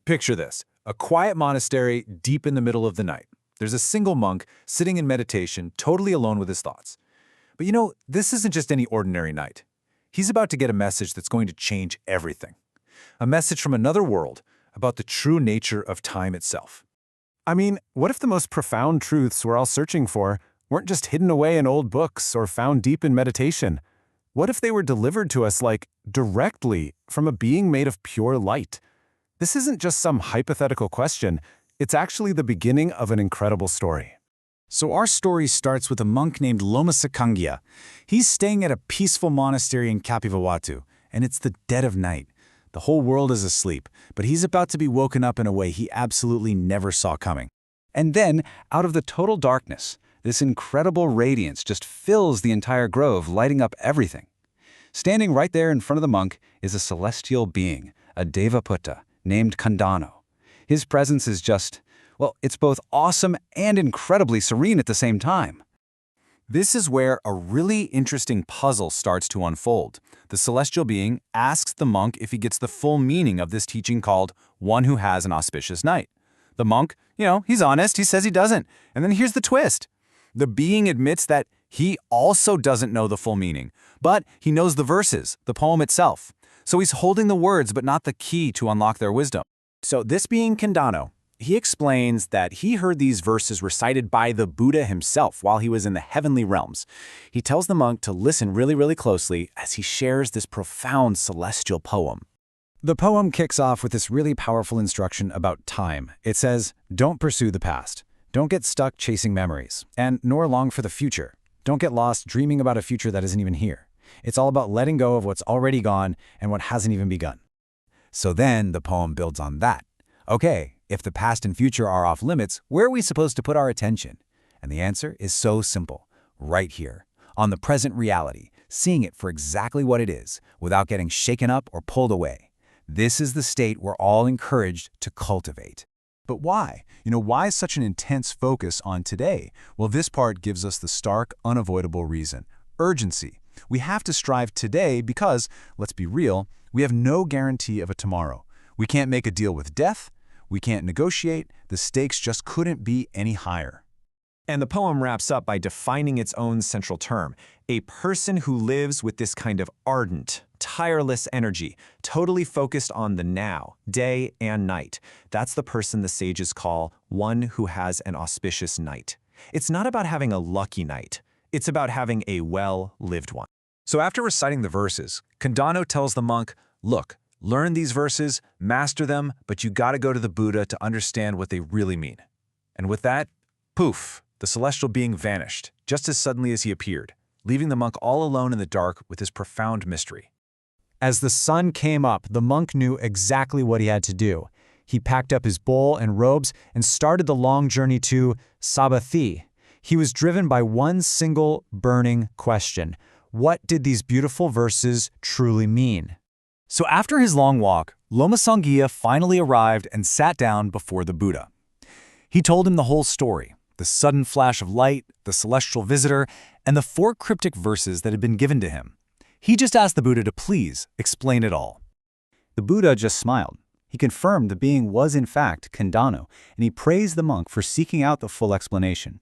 Picture this, a quiet monastery deep in the middle of the night. There's a single monk sitting in meditation, totally alone with his thoughts. But this isn't just any ordinary night. He's about to get a message that's going to change everything. A message from another world about the true nature of time itself. I mean, what if the most profound truths we're all searching for weren't just hidden away in old books or found deep in meditation? What if they were delivered to us, directly from a being made of pure light? This isn't just some hypothetical question. It's actually the beginning of an incredible story. So our story starts with a monk named Lomasakaṅgiyabhaddekarattasutta. He's staying at a peaceful monastery in Kapilavatthu, and it's the dead of night. The whole world is asleep, but he's about to be woken up in a way he absolutely never saw coming. And then, out of the total darkness, this incredible radiance just fills the entire grove, lighting up everything. Standing right there in front of the monk is a celestial being, a Devaputta, named Kandano. His presence is it's both awesome and incredibly serene at the same time. This is where a really interesting puzzle starts to unfold. The celestial being asks the monk if he gets the full meaning of this teaching called one who has an auspicious night. The monk, he's honest, he says he doesn't. And then here's the twist. The being admits that he also doesn't know the full meaning, but he knows the verses, the poem itself. So he's holding the words but not the key to unlock their wisdom. So this being Kandano, he explains that he heard these verses recited by the Buddha himself while he was in the heavenly realms. He tells the monk to listen really, really closely as he shares this profound celestial poem. The poem kicks off with this really powerful instruction about time. It says, "Don't pursue the past. Don't get stuck chasing memories, and nor long for the future. Don't get lost dreaming about a future that isn't even here. It's all about letting go of what's already gone and what hasn't even begun." So then the poem builds on that. Okay, if the past and future are off limits, where are we supposed to put our attention? And the answer is so simple, right here, on the present reality, seeing it for exactly what it is, without getting shaken up or pulled away. This is the state we're all encouraged to cultivate. But why? Why such an intense focus on today? Well, this part gives us the stark, unavoidable reason. Urgency. We have to strive today because, let's be real, we have no guarantee of a tomorrow. We can't make a deal with death. We can't negotiate. The stakes just couldn't be any higher. And the poem wraps up by defining its own central term, a person who lives with this kind of ardent, tireless energy, totally focused on the now, day and night. That's the person the sages call one who has an auspicious night. It's not about having a lucky night. It's about having a well-lived one. So after reciting the verses, Kandano tells the monk, look, learn these verses, master them, but you gotta go to the Buddha to understand what they really mean. And with that, poof, the celestial being vanished, just as suddenly as he appeared, leaving the monk all alone in the dark with his profound mystery. As the sun came up, the monk knew exactly what he had to do. He packed up his bowl and robes and started the long journey to Sabathi. He was driven by one single burning question. What did these beautiful verses truly mean? So after his long walk, Lomasakaṅgiyabhaddekarattasutta finally arrived and sat down before the Buddha. He told him the whole story, the sudden flash of light, the celestial visitor, and the 4 cryptic verses that had been given to him. He just asked the Buddha to please explain it all. The Buddha just smiled. He confirmed the being was in fact Kandano, and he praised the monk for seeking out the full explanation.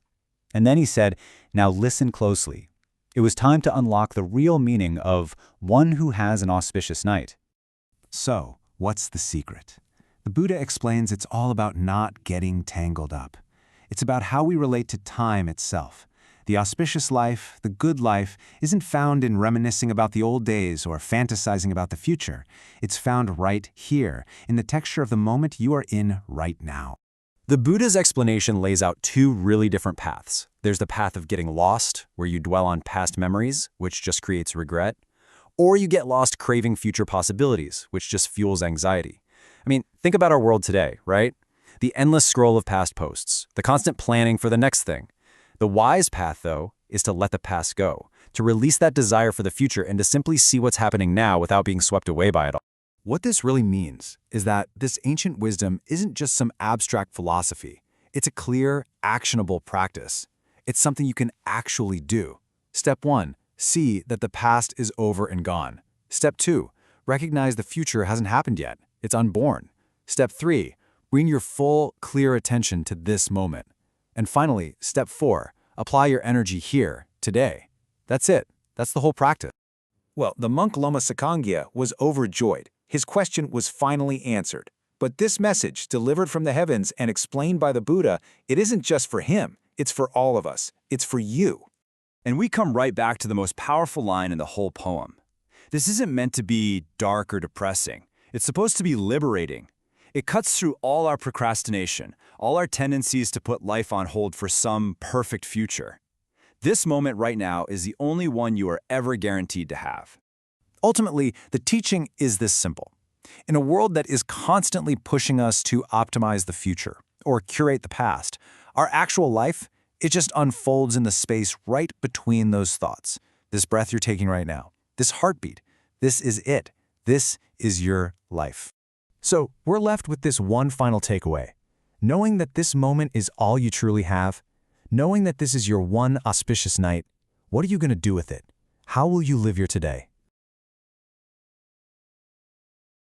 And then he said, now listen closely. It was time to unlock the real meaning of one who has an auspicious night. So, what's the secret? The Buddha explains it's all about not getting tangled up. It's about how we relate to time itself. The auspicious life, the good life, isn't found in reminiscing about the old days or fantasizing about the future. It's found right here, in the texture of the moment you are in right now. The Buddha's explanation lays out 2 really different paths. There's the path of getting lost, where you dwell on past memories, which just creates regret, or you get lost craving future possibilities, which just fuels anxiety. I mean, think about our world today, right? The endless scroll of past posts, the constant planning for the next thing. The wise path, though, is to let the past go, to release that desire for the future and to simply see what's happening now without being swept away by it all. What this really means is that this ancient wisdom isn't just some abstract philosophy. It's a clear, actionable practice. It's something you can actually do. Step 1, see that the past is over and gone. Step 2, recognize the future hasn't happened yet. It's unborn. Step 3, bring your full, clear attention to this moment. And finally, step 4, apply your energy here, today. That's it. That's the whole practice. Well, the monk Lomasakaṅgiyabhaddekarattasutta was overjoyed. His question was finally answered. But this message, delivered from the heavens and explained by the Buddha, it isn't just for him. It's for all of us. It's for you. And we come right back to the most powerful line in the whole poem. This isn't meant to be dark or depressing. It's supposed to be liberating. It cuts through all our procrastination, all our tendencies to put life on hold for some perfect future. This moment right now is the only one you are ever guaranteed to have. Ultimately, the teaching is this simple. In a world that is constantly pushing us to optimize the future or curate the past, our actual life, it just unfolds in the space right between those thoughts. This breath you're taking right now, this heartbeat, this is it. This is your life. So we're left with this one final takeaway. Knowing that this moment is all you truly have, knowing that this is your one auspicious night, what are you going to do with it? How will you live your today?